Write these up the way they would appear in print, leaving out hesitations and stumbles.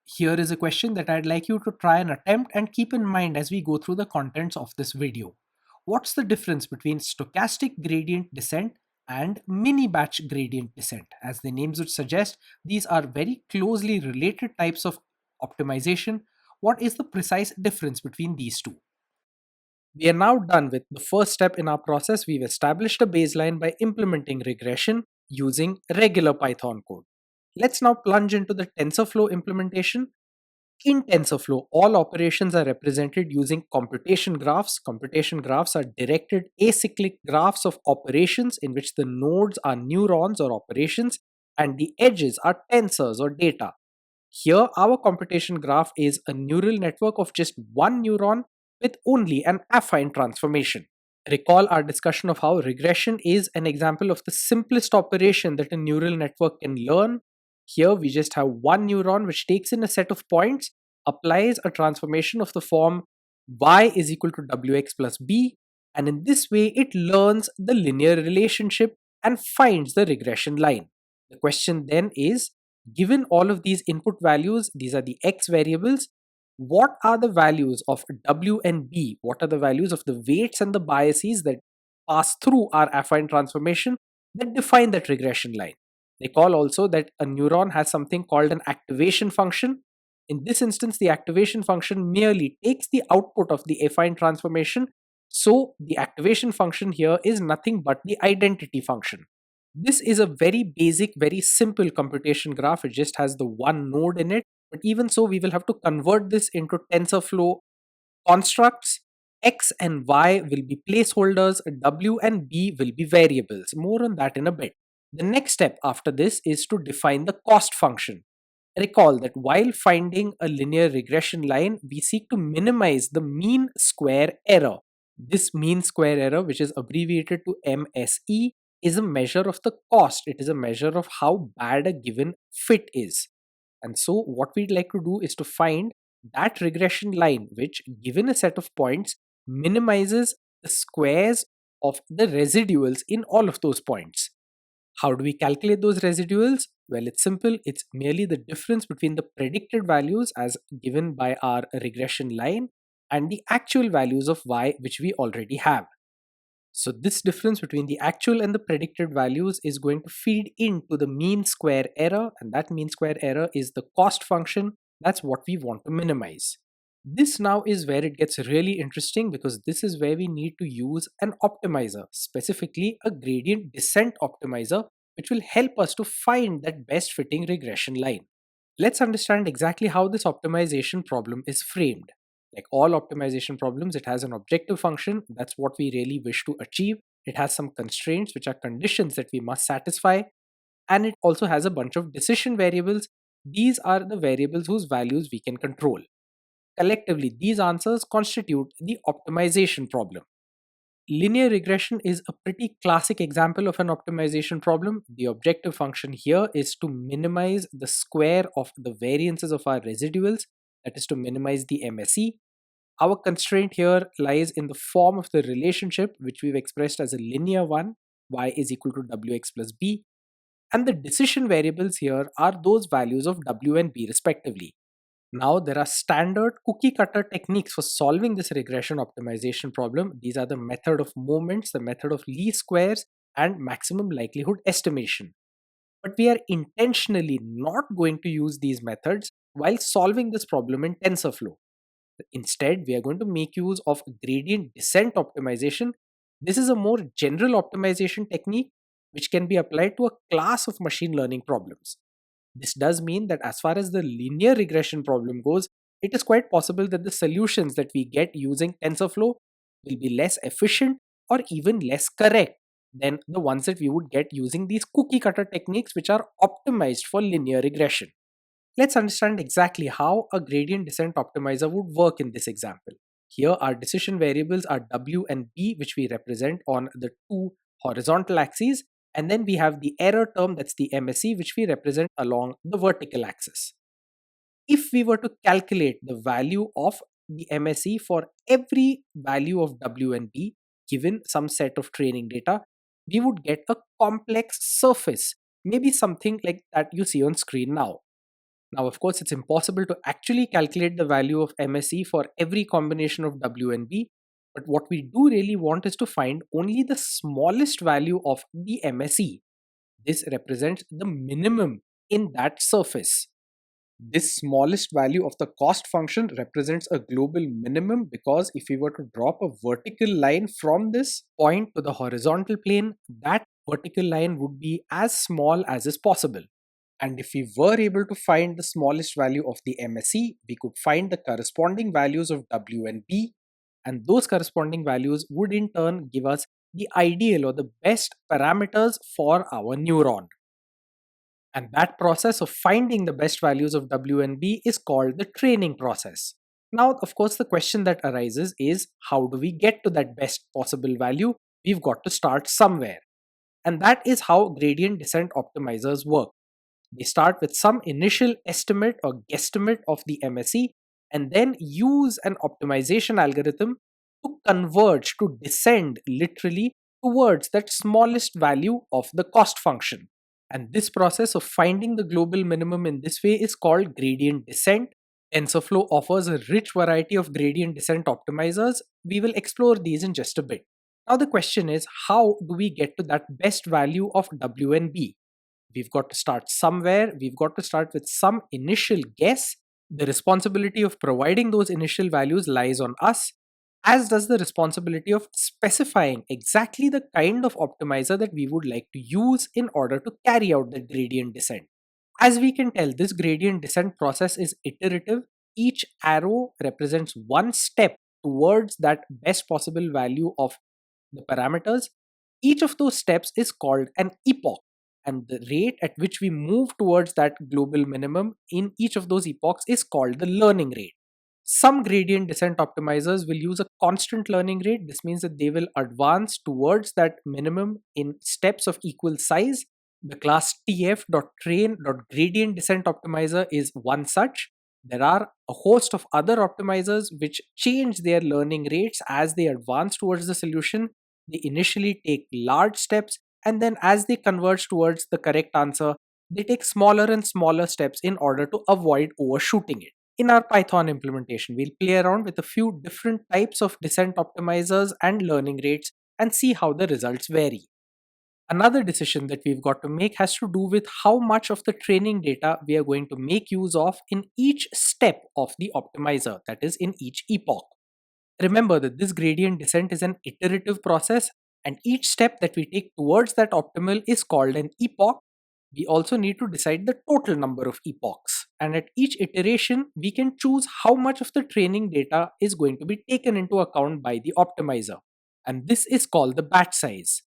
Here is a question that I'd like you to try and attempt and keep in mind as we go through the contents of this video. What's the difference between stochastic gradient descent and mini batch gradient descent? As the names would suggest, these are very closely related types of optimization. What is the precise difference between these two? We are now done with the first step in our process. We've established a baseline by implementing regression using regular Python code. Let's now plunge into the TensorFlow implementation. In TensorFlow, all operations are represented using computation graphs. Computation graphs are directed acyclic graphs of operations in which the nodes are neurons or operations and the edges are tensors or data. Here, our computation graph is a neural network of just one neuron with only an affine transformation. Recall our discussion of how regression is an example of the simplest operation that a neural network can learn. Here, we just have one neuron which takes in a set of points, applies a transformation of the form y is equal to wx plus b, and in this way, it learns the linear relationship and finds the regression line. The question then is, given all of these input values, these are the x variables, what are the values of w and b? What are the values of the weights and the biases that pass through our affine transformation that define that regression line? Recall also that a neuron has something called an activation function. In this instance, the activation function merely takes the output of the affine transformation. So the activation function here is nothing but the identity function. This is a very basic, very simple computation graph. It just has the one node in it. But even so, we will have to convert this into TensorFlow constructs. X and Y will be placeholders, W and B will be variables. More on that in a bit. The next step after this is to define the cost function. Recall that while finding a linear regression line, we seek to minimize the mean square error. This mean square error, which is abbreviated to MSE, is a measure of the cost. It is a measure of how bad a given fit is. And so what we'd like to do is to find that regression line, which given a set of points, minimizes the squares of the residuals in all of those points. How do we calculate those residuals? Well, it's simple. It's merely the difference between the predicted values as given by our regression line and the actual values of y which we already have. So this difference between the actual and the predicted values is going to feed into the mean square error, and that mean square error is the cost function. That's what we want to minimize. This now is where it gets really interesting because this is where we need to use an optimizer, specifically a gradient descent optimizer, which will help us to find that best fitting regression line. Let's understand exactly how this optimization problem is framed. Like all optimization problems, it has an objective function. That's what we really wish to achieve. It has some constraints, which are conditions that we must satisfy. And it also has a bunch of decision variables. These are the variables whose values we can control. Collectively, these answers constitute the optimization problem. Linear regression is a pretty classic example of an optimization problem. The objective function here is to minimize the square of the variances of our residuals, that is to minimize the MSE. Our constraint here lies in the form of the relationship, which we've expressed as a linear one, y is equal to wx plus b. And the decision variables here are those values of w and b respectively. Now, there are standard cookie cutter techniques for solving this regression optimization problem. These are the method of moments, the method of least squares, and maximum likelihood estimation. But we are intentionally not going to use these methods while solving this problem in TensorFlow. Instead, we are going to make use of gradient descent optimization. This is a more general optimization technique which can be applied to a class of machine learning problems. This does mean that as far as the linear regression problem goes, it is quite possible that the solutions that we get using TensorFlow will be less efficient or even less correct than the ones that we would get using these cookie cutter techniques which are optimized for linear regression. Let's understand exactly how a gradient descent optimizer would work in this example. Here our decision variables are w and b, which we represent on the two horizontal axes, and then we have the error term, that's the MSE, which we represent along the vertical axis. If we were to calculate the value of the MSE for every value of w and b given some set of training data, we would get a complex surface, maybe something like that you see on screen now. Now, of course, it's impossible to actually calculate the value of MSE for every combination of W and B, but what we do really want is to find only the smallest value of the MSE. This represents the minimum in that surface. This smallest value of the cost function represents a global minimum, because if we were to drop a vertical line from this point to the horizontal plane, that vertical line would be as small as is possible. And if we were able to find the smallest value of the MSE, we could find the corresponding values of W and B, and those corresponding values would in turn give us the ideal or the best parameters for our neuron. And that process of finding the best values of W and B is called the training process. Now, of course, the question that arises is, how do we get to that best possible value? We've got to start somewhere. And that is how gradient descent optimizers work. They start with some initial estimate or guesstimate of the MSE and then use an optimization algorithm to converge, to descend literally towards that smallest value of the cost function. And this process of finding the global minimum in this way is called gradient descent. TensorFlow offers a rich variety of gradient descent optimizers. We will explore these in just a bit. Now the question is, how do we get to that best value of W and B? We've got to start somewhere. We've got to start with some initial guess. The responsibility of providing those initial values lies on us, as does the responsibility of specifying exactly the kind of optimizer that we would like to use in order to carry out the gradient descent. As we can tell, this gradient descent process is iterative. Each arrow represents one step towards that best possible value of the parameters. Each of those steps is called an epoch, and the rate at which we move towards that global minimum in each of those epochs is called the learning rate. Some gradient descent optimizers will use a constant learning rate. This means that they will advance towards that minimum in steps of equal size. The class tf.train.gradient descent optimizer is one such. There are a host of other optimizers which change their learning rates as they advance towards the solution. They initially take large steps, and then as they converge towards the correct answer, they take smaller and smaller steps in order to avoid overshooting it. In our Python implementation, we'll play around with a few different types of descent optimizers and learning rates and see how the results vary. Another decision that we've got to make has to do with how much of the training data we are going to make use of in each step of the optimizer, that is, in each epoch. Remember that this gradient descent is an iterative process, and each step that we take towards that optimal is called an epoch. We also need to decide the total number of epochs, and at each iteration we can choose how much of the training data is going to be taken into account by the optimizer, and this is called the batch size.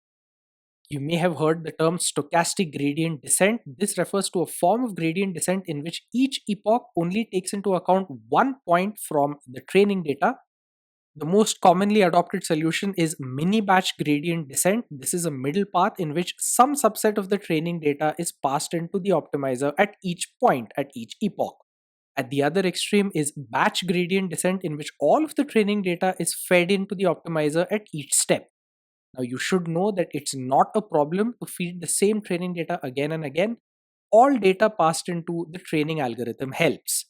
You may have heard the term stochastic gradient descent. This refers to a form of gradient descent in which each epoch only takes into account one point from the training data. The most commonly adopted solution is mini batch gradient descent. This is a middle path in which some subset of the training data is passed into the optimizer at each point, at each epoch. At the other extreme is batch gradient descent, in which all of the training data is fed into the optimizer at each step. Now you should know that it's not a problem to feed the same training data again and again. All data passed into the training algorithm helps.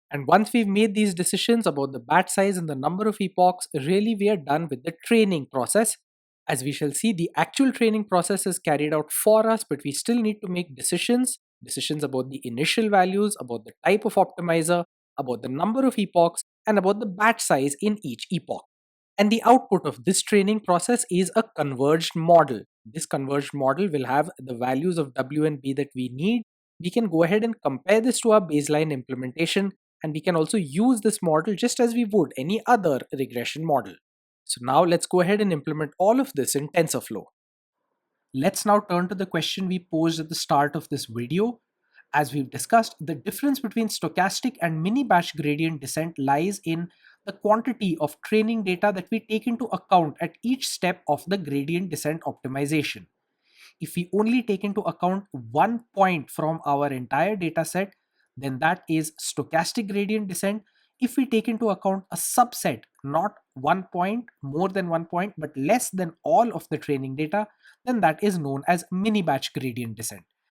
And once we've made these decisions about the batch size and the number of epochs, really we are done with the training process. As we shall see, the actual training process is carried out for us, but we still need to make decisions about the initial values, about the type of optimizer, about the number of epochs, and about the batch size in each epoch. And the output of this training process is a converged model. This converged model will have the values of W and B that we need. We can go ahead and compare this to our baseline implementation, and we can also use this model just as we would any other regression model. So now let's go ahead and implement all of this in TensorFlow. Let's now turn to the question we posed at the start of this video. As we've discussed, the difference between stochastic and mini batch gradient descent lies in the quantity of training data that we take into account at each step of the gradient descent optimization. If we only take into account one point from our entire data set, then that is stochastic gradient descent. If we take into account a subset, not one point, more than one point, but less than all of the training data, then that is known as mini batch gradient descent.